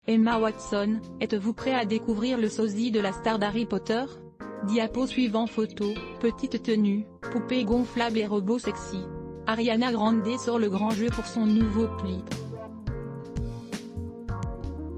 Emma Watson, êtes-vous prêt à découvrir le sosie de la star d'Harry Potter? Diapo suivant photo, petite tenue, poupée gonflable et robot sexy. Ariana Grande sort le grand jeu pour son nouveau clip,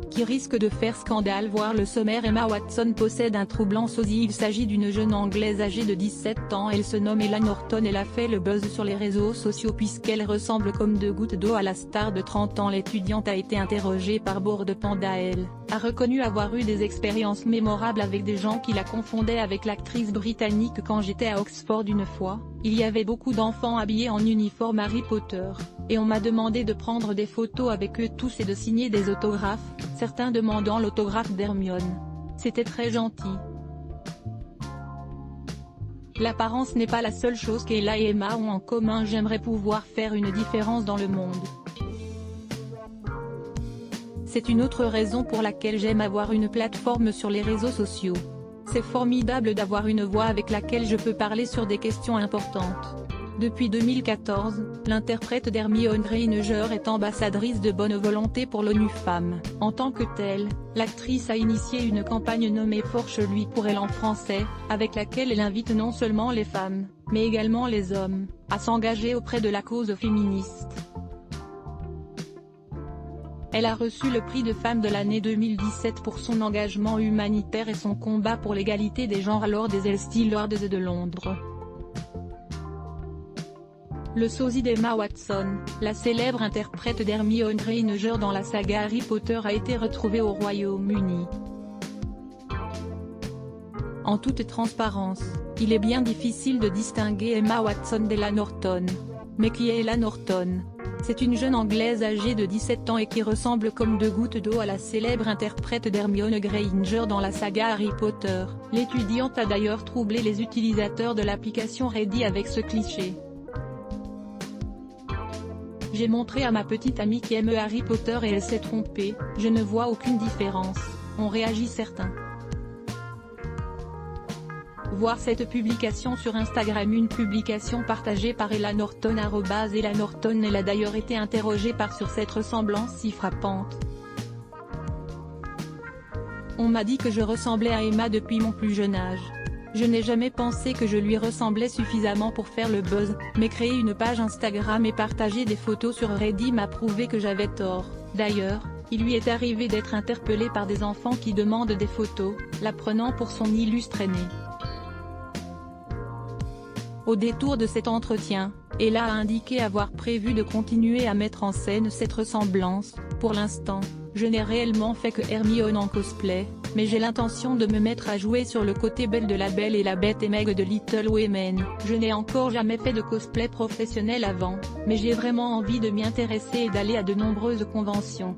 qui risque de faire scandale. Voir le sommaire. Emma Watson possède un troublant sosie. Il s'agit d'une jeune anglaise âgée de 17 ans. Elle se nomme Ella Norton. Elle a fait le buzz sur les réseaux sociaux puisqu'elle ressemble comme deux gouttes d'eau à la star de 30 ans. L'étudiante a été interrogée par Bored Panda. Elle a reconnu avoir eu des expériences mémorables avec des gens qui la confondaient avec l'actrice britannique. Quand j'étais à Oxford une fois, il y avait beaucoup d'enfants habillés en uniforme Harry Potter, et on m'a demandé de prendre des photos avec eux tous et de signer des autographes, certains demandant l'autographe d'Hermione. C'était très gentil. L'apparence n'est pas la seule chose qu'Ella et Emma ont en commun. J'aimerais pouvoir faire une différence dans le monde. C'est une autre raison pour laquelle j'aime avoir une plateforme sur les réseaux sociaux. C'est formidable d'avoir une voix avec laquelle je peux parler sur des questions importantes. Depuis 2014, l'interprète d'Hermione Granger est ambassadrice de bonne volonté pour l'ONU Femmes. En tant que telle, l'actrice a initié une campagne nommée Forche-lui pour elle en français, avec laquelle elle invite non seulement les femmes, mais également les hommes, à s'engager auprès de la cause féministe. Elle a reçu le prix de femme de l'année 2017 pour son engagement humanitaire et son combat pour l'égalité des genres lors des Elsteel Awards de Londres. Le sosie d'Emma Watson, la célèbre interprète d'Hermione Granger dans la saga Harry Potter, a été retrouvé au Royaume-Uni. En toute transparence, il est bien difficile de distinguer Emma Watson d'Ella Norton. Mais qui est Ella Norton? C'est une jeune anglaise âgée de 17 ans et qui ressemble comme deux gouttes d'eau à la célèbre interprète d'Hermione Granger dans la saga Harry Potter. L'étudiante a d'ailleurs troublé les utilisateurs de l'application Reddit avec ce cliché. J'ai montré à ma petite amie qui aime Harry Potter et elle s'est trompée, je ne vois aucune différence, ont réagi certains. Voir cette publication sur Instagram. Une publication partagée par Ella Norton @Ella Norton. Elle a d'ailleurs été interrogée sur cette ressemblance si frappante. On m'a dit que je ressemblais à Emma depuis mon plus jeune âge. Je n'ai jamais pensé que je lui ressemblais suffisamment pour faire le buzz, mais créer une page Instagram et partager des photos sur Reddit m'a prouvé que j'avais tort. D'ailleurs, il lui est arrivé d'être interpellé par des enfants qui demandent des photos, la prenant pour son illustre aîné. Au détour de cet entretien, Ella a indiqué avoir prévu de continuer à mettre en scène cette ressemblance. Pour l'instant, je n'ai réellement fait que Hermione en cosplay, mais j'ai l'intention de me mettre à jouer sur le côté Belle de La Belle et la Bête et Meg de Little Women. Je n'ai encore jamais fait de cosplay professionnel avant, mais j'ai vraiment envie de m'y intéresser et d'aller à de nombreuses conventions.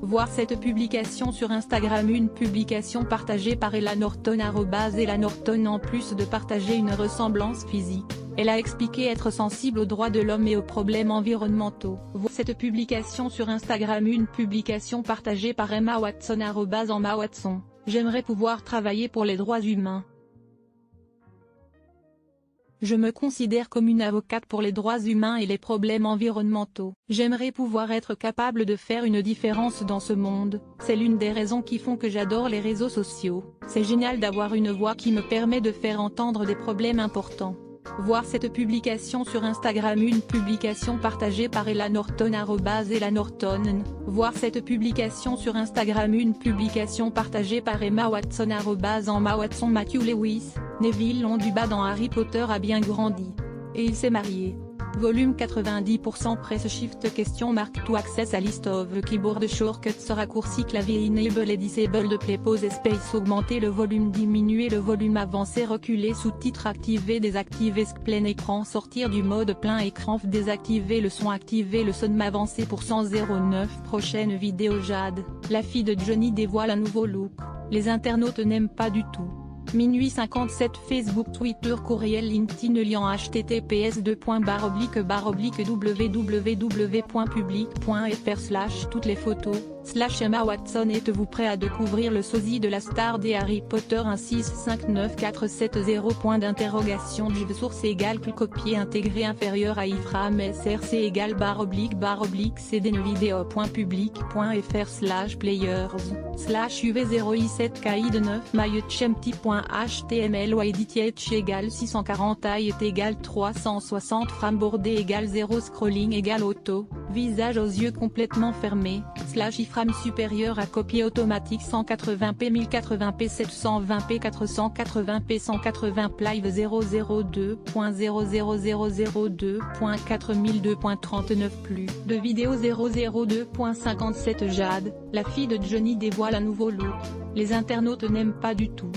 Voir cette publication sur Instagram. Une publication partagée par Ella Norton @Ella Norton. En plus de partager une ressemblance physique, elle a expliqué être sensible aux droits de l'homme et aux problèmes environnementaux. Voir cette publication sur Instagram. Une publication partagée par Emma Watson @Emma Watson. J'aimerais pouvoir travailler pour les droits humains. Je me considère comme une avocate pour les droits humains et les problèmes environnementaux. J'aimerais pouvoir être capable de faire une différence dans ce monde. C'est l'une des raisons qui font que j'adore les réseaux sociaux. C'est génial d'avoir une voix qui me permet de faire entendre des problèmes importants. Voir cette publication sur Instagram. Une publication partagée par Ella Norton @Ella Norton. Voir cette publication sur Instagram. Une publication partagée par Emma Watson @Emma Watson. Matthew Lewis, Neville Londubat dans Harry Potter a bien grandi. Et il s'est marié. Volume 90% Press Shift question mark to access a list of keyboard shortcuts raccourci clavier enable et disable play pause space augmenter le volume diminuer le volume avancer reculer sous-titres activer désactiver plein écran sortir du mode plein écran désactiver le son avancer pour 109 prochaine vidéo Jade, la fille de Johnny dévoile un nouveau look, les internautes n'aiment pas du tout. Minuit 57 Facebook Twitter courriel LinkedIn lien https://www.public.fr/toutes les photos Emma Watson. Êtes-vous prêt à découvrir le sosie de la star des Harry Potter? 1659470 point d'interrogation. Source égale copier intégré inférieur à iframe src égale // cdnevideo.public.fr/players/uv0i7ki de 9 mychempty.html ou edit égale 640 height égale 360 frame-bordé égale 0 scrolling égale auto, visage aux yeux complètement fermés, iframe supérieur à copier automatique 180p 1080p 720p 480p 180 live 002.00002.4002.39 plus de vidéo 002.57 Jade, la fille de Johnny dévoile un nouveau look, les internautes n'aiment pas du tout.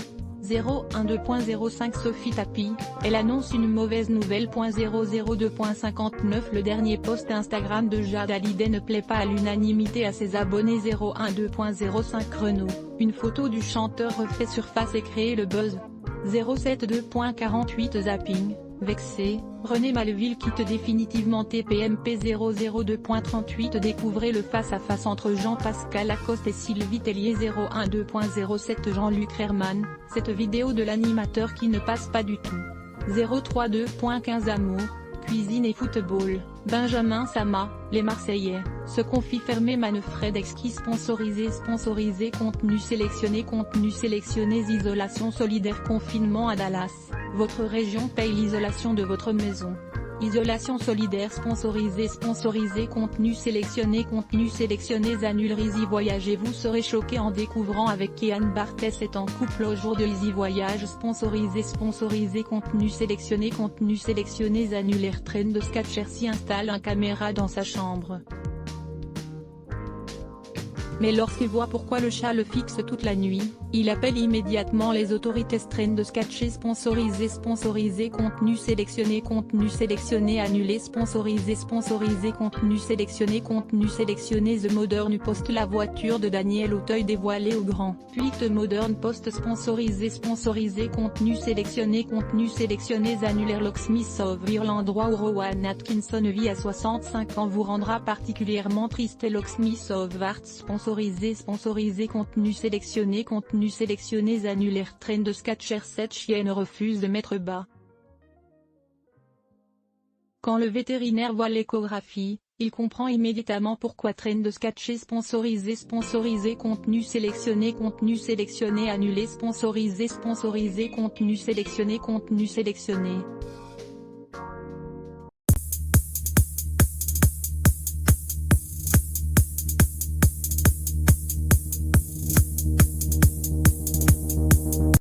012.05 Sophie Tapie, elle annonce une mauvaise nouvelle. 002.59 Le dernier post Instagram de Jade Hallyday ne plaît pas à l'unanimité à ses abonnés. 012.05 Renaud, une photo du chanteur refait surface et crée le buzz. 072.48 Zapping, vexé, René Malville quitte définitivement TPMP. 002.38 Découvrez le face-à-face entre Jean-Pascal Lacoste et Sylvie Tellier. 012.07 Jean-Luc Herman, cette vidéo de l'animateur qui ne passe pas du tout. 032.15 Amour, cuisine et football, Benjamin Sama, les Marseillais, se confie fermé Manfred Exquis sponsorisé contenu sélectionné isolation solidaire confinement à Dallas, votre région paye l'isolation de votre maison. Isolation solidaire sponsorisé contenu sélectionné annule Easy Voyage. Vous serez choqué en découvrant avec Kian Barthès est en couple au jour de Easy Voyage. Sponsorisé contenu sélectionné annule Airtrain de Sketchersi installe un caméra dans sa chambre. Mais lorsqu'il voit pourquoi le chat le fixe toute la nuit, il appelle immédiatement les autorités. Train de sketcher sponsorisé contenu sélectionné annulé sponsorisé contenu sélectionné The Modern Post. La voiture de Daniel Auteuil dévoilée au grand public. The Modern Post sponsorisé contenu sélectionné annulé. Locksmith of Ireland. L'endroit où Rowan Atkinson vit à 65 ans vous rendra particulièrement triste. Locksmith of Arts sponsorisé contenu sélectionné annule Airtrain de Sketcher. Cette chienne refuse de mettre bas. Quand le vétérinaire voit l'échographie, il comprend immédiatement pourquoi. Train de Sketcher sponsorisé contenu sélectionné annulé sponsorisé contenu sélectionné.